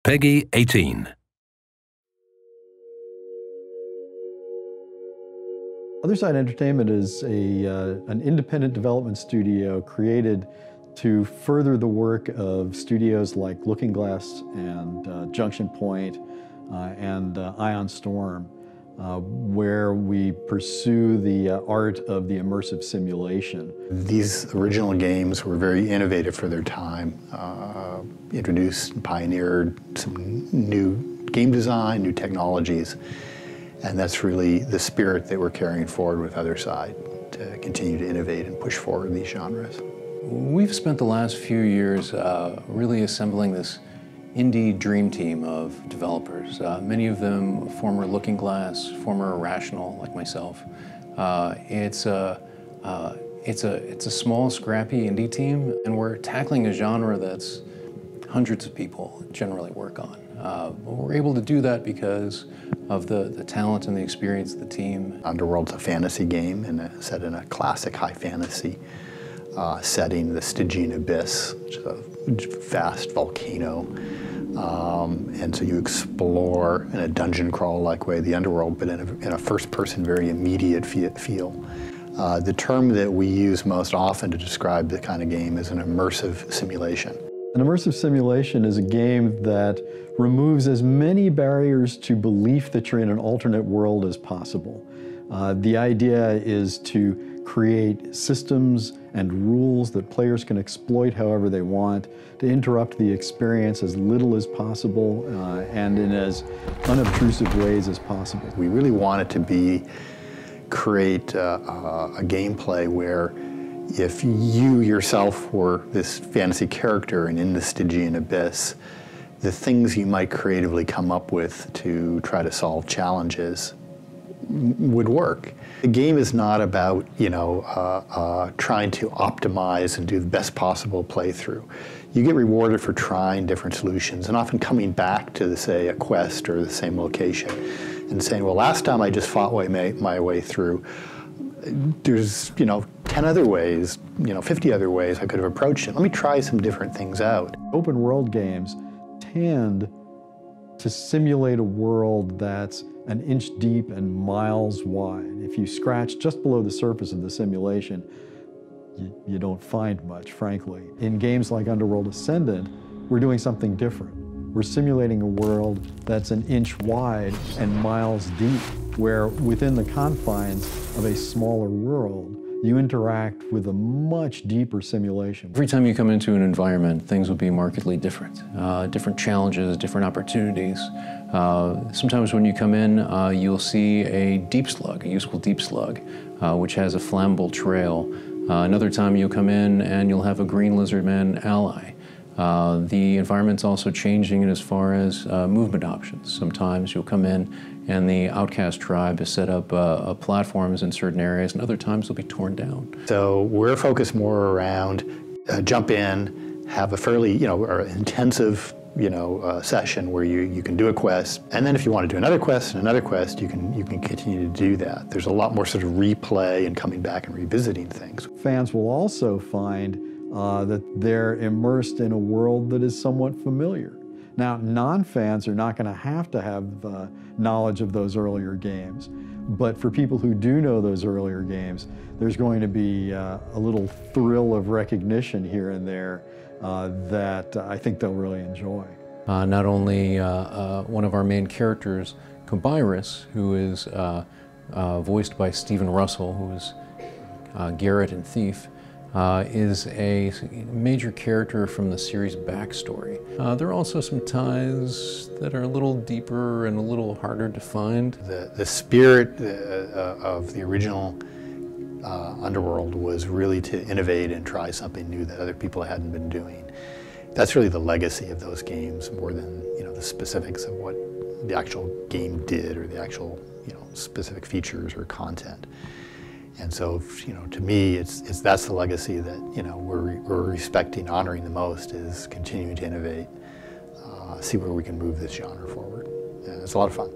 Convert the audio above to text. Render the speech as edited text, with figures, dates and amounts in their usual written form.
PEGI 18. Otherside Entertainment is an independent development studio created to further the work of studios like Looking Glass and Junction Point and Ion Storm, where we pursue the art of the immersive simulation. These original games were very innovative for their time, introduced and pioneered some new game design, new technologies, and that's really the spirit that we're carrying forward with Otherside, to continue to innovate and push forward these genres. We've spent the last few years really assembling this indie dream team of developers. Many of them former Looking Glass, former Irrational, like myself. It's a small, scrappy indie team, and we're tackling a genre that's hundreds of people generally work on. We're able to do that because of the talent and the experience of the team. Underworld's a fantasy game set in a classic high fantasy setting, the Stygian Abyss, which is a vast volcano. And so you explore in a dungeon crawl-like way the underworld, but in a first-person, very immediate feel. The term that we use most often to describe the kind of game is an immersive simulation. An immersive simulation is a game that removes as many barriers to belief that you're in an alternate world as possible. The idea is to create systems and rules that players can exploit however they want, to interrupt the experience as little as possible and in as unobtrusive ways as possible. We really want it to create a gameplay where if you yourself were this fantasy character and in the Stygian Abyss, the things you might creatively come up with to try to solve challenges would work. The game is not about, trying to optimize and do the best possible playthrough. You get rewarded for trying different solutions and often coming back to, say, a quest or the same location and saying, well, last time I just fought my way through. There's, 10 other ways, 50 other ways I could have approached it. Let me try some different things out. Open world games tend to simulate a world that's an inch deep and miles wide. If you scratch just below the surface of the simulation, you don't find much, frankly. In games like Underworld Ascendant, we're doing something different. We're simulating a world that's an inch wide and miles deep, where within the confines of a smaller world, you interact with a much deeper simulation. Every time you come into an environment, things will be markedly different. Different challenges, different opportunities. Sometimes when you come in, you'll see a deep slug, a useful deep slug, which has a flammable trail. Another time you'll come in and you'll have a green lizardman ally. The environment's also changing as far as movement options. Sometimes you'll come in and the outcast tribe has set up platforms in certain areas, and other times they'll be torn down. So we're focused more around jump in, have a fairly, intensive, session where you can do a quest, and then if you want to do another quest and another quest, you can continue to do that. There's a lot more sort of replay and coming back and revisiting things. Fans will also find that they're immersed in a world that is somewhat familiar. Now, non-fans are not going to have knowledge of those earlier games, but for people who do know those earlier games, there's going to be a little thrill of recognition here and there that I think they'll really enjoy. Not only one of our main characters, Kobyrus, who is voiced by Stephen Russell, who is Garrett in Thief, is a major character from the series backstory. There are also some ties that are a little deeper and a little harder to find. The spirit of the original Underworld was really to innovate and try something new that other people hadn't been doing. That's really the legacy of those games, more than the specifics of what the actual game did or the actual specific features or content. And so, to me, that's the legacy that we're respecting, honoring the most, is continuing to innovate, see where we can move this genre forward. And it's a lot of fun.